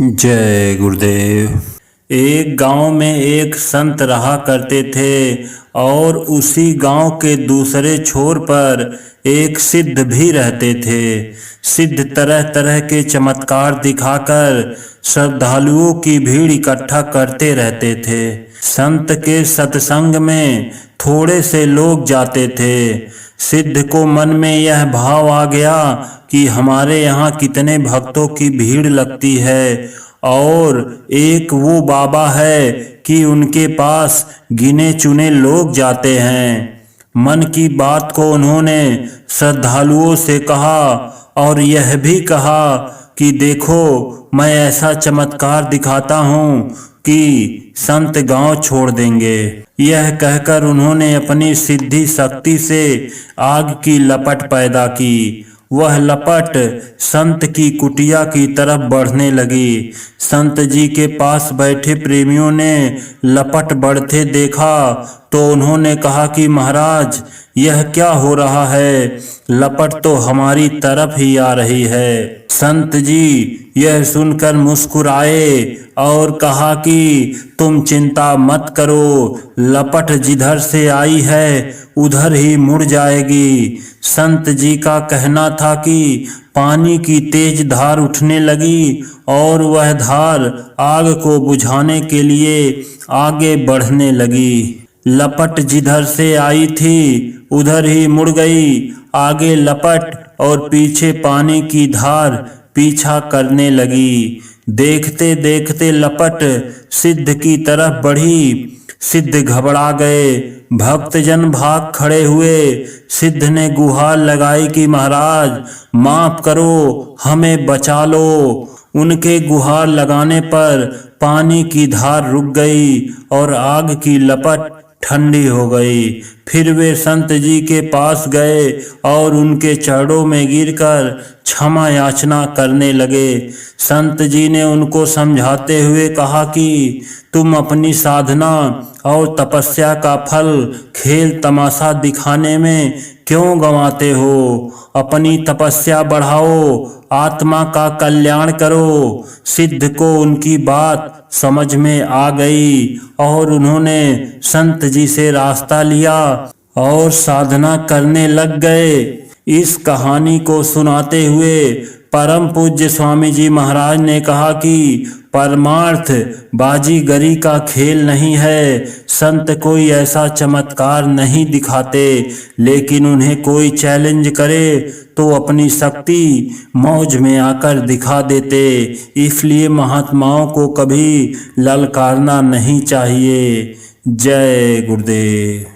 जय गुरुदेव। एक गांव में एक संत रहा करते थे और उसी गांव के दूसरे छोर पर एक सिद्ध भी रहते थे। सिद्ध तरह तरह के चमत्कार दिखाकर श्रद्धालुओं की भीड़ इकट्ठा करते रहते थे। संत के सत्संग में थोड़े से लोग जाते थे। सिद्ध को मन में यह भाव आ गया कि हमारे यहाँ कितने भक्तों की भीड़ लगती है और एक वो बाबा है कि उनके पास गिने चुने लोग जाते हैं। मन की बात को उन्होंने श्रद्धालुओं से कहा और यह भी कहा कि देखो, मैं ऐसा चमत्कार दिखाता हूँ कि संत गांव छोड़ देंगे। यह कहकर उन्होंने अपनी सिद्धि शक्ति से आग की लपट पैदा की। वह लपट संत की कुटिया की तरफ बढ़ने लगी। संत जी के पास बैठे प्रेमियों ने लपट बढ़ते देखा तो उन्होंने कहा कि महाराज, यह क्या हो रहा है? लपट तो हमारी तरफ ही आ रही है। संत जी यह सुनकर मुस्कुराए और कहा कि तुम चिंता मत करो, लपट जिधर से आई है उधर ही मुड़ जाएगी। संत जी का कहना था कि पानी की तेज धार उठने लगी और वह धार आग को बुझाने के लिए आगे बढ़ने लगी। लपट जिधर से आई थी उधर ही मुड़ गई। आगे लपट और पीछे पानी की धार पीछा करने लगी। देखते देखते लपट सिद्ध की तरफ बढ़ी। सिद्ध घबरा गए। भक्तजन भाग खड़े हुए। सिद्ध ने गुहार लगाई कि महाराज, माफ करो, हमें बचा लो। उनके गुहार लगाने पर पानी की धार रुक गई और आग की लपट ठंडी हो गई। फिर वे संत जी के पास गए और उनके चरणों में गिरकर क्षमा याचना करने लगे। संत जी ने उनको समझाते हुए कहा कि तुम अपनी साधना और तपस्या का फल खेल तमाशा दिखाने में क्यों गंवाते हो? अपनी तपस्या बढ़ाओ, आत्मा का कल्याण करो। सिद्ध को उनकी बात समझ में आ गई और उन्होंने संत जी से रास्ता लिया और साधना करने लग गए। इस कहानी को सुनाते हुए परम पूज्य स्वामी जी महाराज ने कहा कि परमार्थ बाजीगरी का खेल नहीं है। संत कोई ऐसा चमत्कार नहीं दिखाते, लेकिन उन्हें कोई चैलेंज करे तो अपनी शक्ति मौज में आकर दिखा देते। इसलिए महात्माओं को कभी ललकारना नहीं चाहिए। जय गुरुदेव।